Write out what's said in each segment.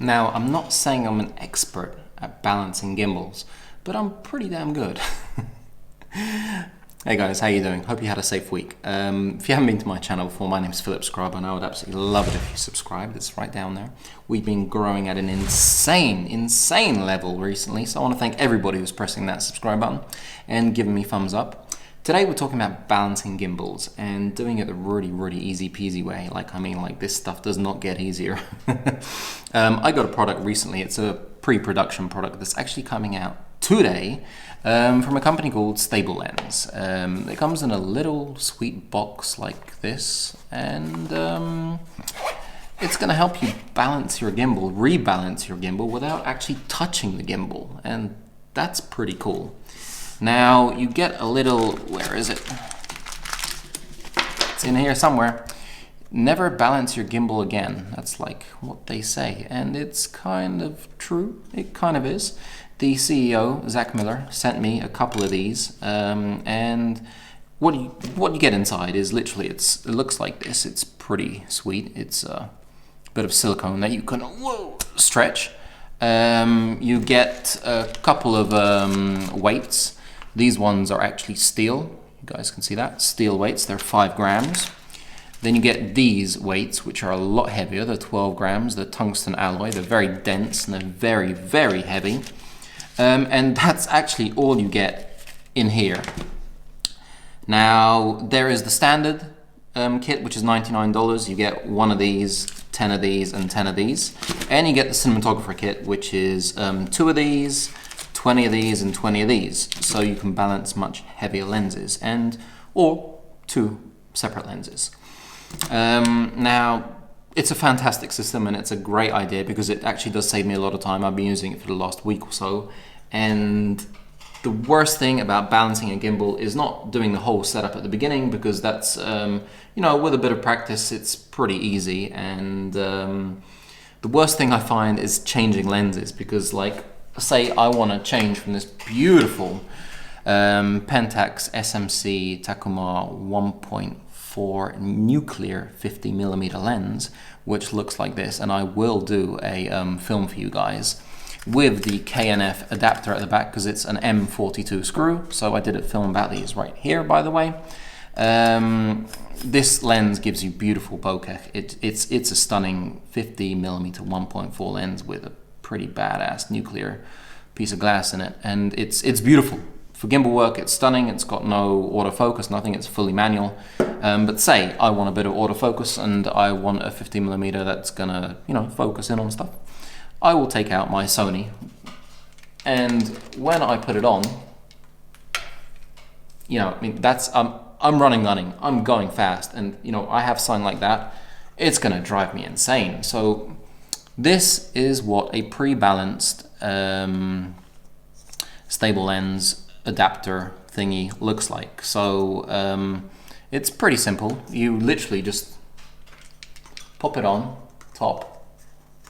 Now, I'm not saying I'm an expert at balancing gimbals, but I'm pretty damn good. Hey guys, how you doing? Hope you had a safe week. If you haven't been to my channel before, my name's Philip Scrub, and I would absolutely love it if you subscribed. It's right down there. We've been growing at an insane level recently, so I want to thank everybody who's pressing that subscribe button and giving me thumbs up. Today we're talking about balancing gimbals and doing it the really easy peasy way. Like this stuff does not get easier. I got a product recently. It's a pre-production product that's actually coming out today from a company called StabiLens. It comes in a little sweet box like this, and it's going to help you balance your gimbal, rebalance your gimbal without actually touching the gimbal, and that's pretty cool. Now you get a little, where is it? It's in here somewhere. Never balance your gimbal again. That's like what they say, and it's kind of true. It kind of is. The CEO, Zach Miller, sent me a couple of these, and what you get inside is literally, it looks like this. It's pretty sweet. It's a bit of silicone that you can stretch. You get a couple of weights. These ones are actually steel. You guys can see that. Steel weights, they're 5 grams. Then you get these weights, which are a lot heavier. They're 12 grams. They're tungsten alloy. They're very dense and they're very heavy. And that's actually all you get in here. Now, there is the standard kit, which is $99. You get 1 of these, 10 of these, and 10 of these. And you get the cinematographer kit, which is 2 of these, 20 of these, and 20 of these. So you can balance much heavier lenses, or 2 separate lenses. Now, it's a fantastic system and it's a great idea because it actually does save me a lot of time. I've been using it for the last week or so, and the worst thing about balancing a gimbal is not doing the whole setup at the beginning, because that's, you know, with a bit of practice, it's pretty easy. And the worst thing I find is changing lenses, because, like, say I want to change from this beautiful Pentax SMC Takuma 1.4 nuclear 50mm lens, which looks like this, and I will do a film for you guys with the KNF adapter at the back, because it's an M42 screw. So I did a film about these right here, by the way. This lens gives you beautiful bokeh. It's a stunning 50mm 1.4 lens with a pretty badass nuclear piece of glass in it, and it's beautiful. For gimbal work, it's stunning. It's got no autofocus, nothing. It's fully manual. But say I want a bit of autofocus and I want a 50mm that's gonna, you know, focus in on stuff, I will take out my Sony, and when I put it on, you know, I mean, that's I'm running, I'm going fast, and you know, I have something like that, it's gonna drive me insane. So this is what a pre-balanced StabiLens adapter thingy looks like. So it's pretty simple. You literally just pop it on top.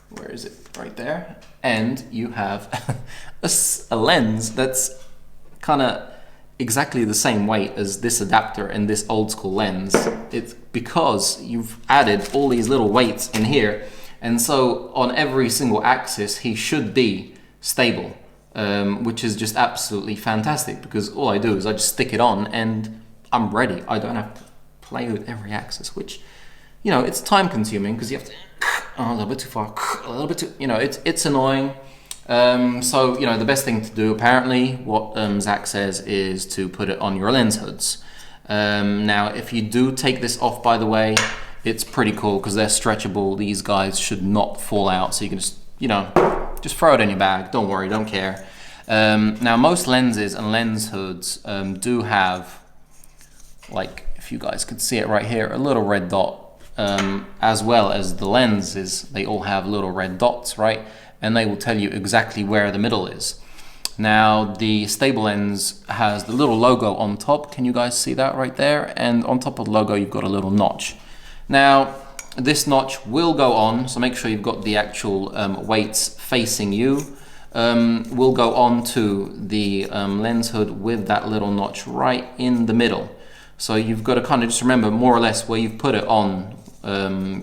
Where is it? Right there. And you have a lens that's kind of exactly the same weight as this adapter and this old school lens. It's because you've added all these little weights in here, and so on every single axis he should be stable, which is just absolutely fantastic, because all I do is I just stick it on and I'm ready. I don't have to play with every axis, which, you know, it's time consuming because you have to, a little bit too far, a little bit too, you know, it's annoying. So, you know, the best thing to do, apparently, what Zach says, is to put it on your lens hoods. Now, if you do take this off, by the way, it's pretty cool because they're stretchable. These guys should not fall out, so you can just, you know, just throw it in your bag. Don't worry, don't care. Now, most lenses and lens hoods do have, like, if you guys could see it right here, a little red dot, as well as the lenses. They all have little red dots, right? And they will tell you exactly where the middle is. Now, the StabiLens has the little logo on top. Can you guys see that right there? And on top of the logo, you've got a little notch. Now, this notch will go on, so make sure you've got the actual weights facing you. Will go on to the lens hood with that little notch right in the middle. So you've got to kind of just remember more or less where you've put it on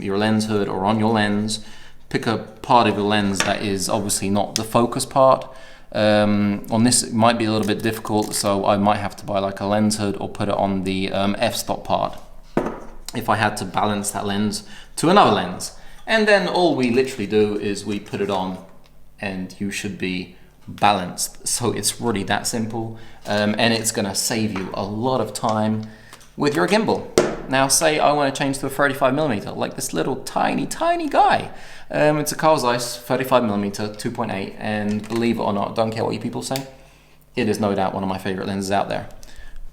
your lens hood or on your lens. pick a part of your lens that is obviously not the focus part. On this it might be a little bit difficult, so I might have to buy like a lens hood or put it on the f-stop part if I had to balance that lens to another lens. And then all we literally do is we put it on and you should be balanced. So it's really that simple, and it's gonna save you a lot of time with your gimbal. Now say I want to change to a 35mm, like this little tiny guy. It's a Carl Zeiss 35mm 2.8, and believe it or not, don't care what you people say, it is no doubt one of my favorite lenses out there.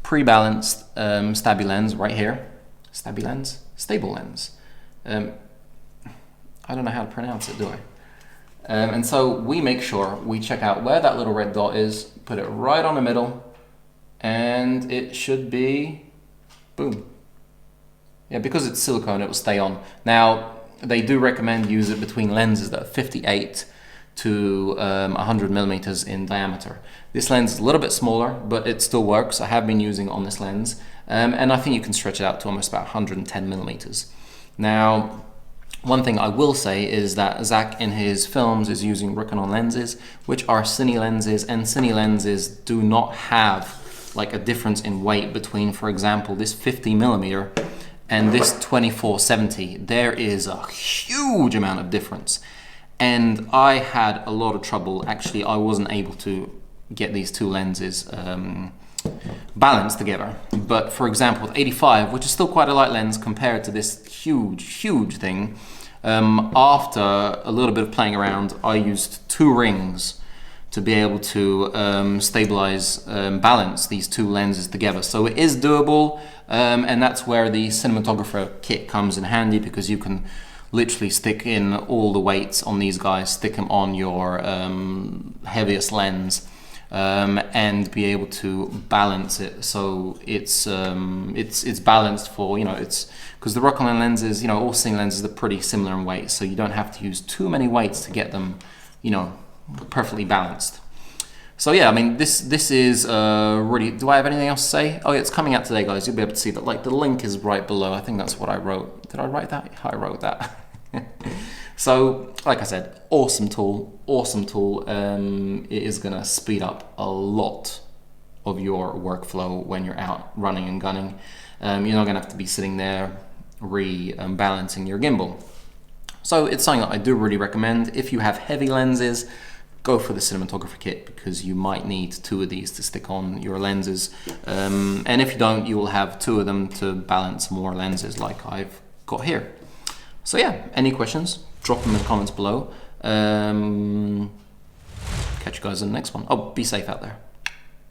Pre-balanced StabiLens right here. StabiLens? StabiLens. I don't know how to pronounce it, do I? And so we make sure we check out where that little red dot is, put it right on the middle, and it should be, boom. Yeah, because it's silicone, it will stay on. Now, they do recommend use it between lenses that are 58 to 100mm in diameter. This lens is a little bit smaller, but it still works. I have been using it on this lens, and I think you can stretch it out to almost about 110mm. Now, one thing I will say is that Zach in his films is using Ronin lenses, which are cine lenses, and cine lenses do not have like a difference in weight between, for example, this 50mm and this 24-70. There is a huge amount of difference. And I had a lot of trouble. Actually, I wasn't able to get these two lenses balanced together. But for example, with 85, which is still quite a light lens compared to this huge thing, after a little bit of playing around, I used 2 rings to be able to stabilize, balance these two lenses together. So it is doable, and that's where the cinematographer kit comes in handy, because you can literally stick in all the weights on these guys, stick them on your heaviest lens, and be able to balance it so it's balanced for, you know, it's because the Ronin lenses, you know, all cine lenses are pretty similar in weight, so you don't have to use too many weights to get them, you know, perfectly balanced. So yeah, I mean, this is really, do I have anything else to say? Oh yeah, it's coming out today, guys. You'll be able to see that, like, the link is right below. I think that's what I wrote. Did I write that? I wrote that. So, like I said, awesome tool, awesome tool. It is gonna speed up a lot of your workflow when you're out running and gunning. You're not gonna have to be sitting there balancing your gimbal. So it's something that I do really recommend. If you have heavy lenses, go for the cinematographer kit, because you might need 2 of these to stick on your lenses. And if you don't, you will have 2 of them to balance more lenses like I've got here. So yeah, any questions, drop them in the comments below. Catch you guys in the next one. Oh, be safe out there.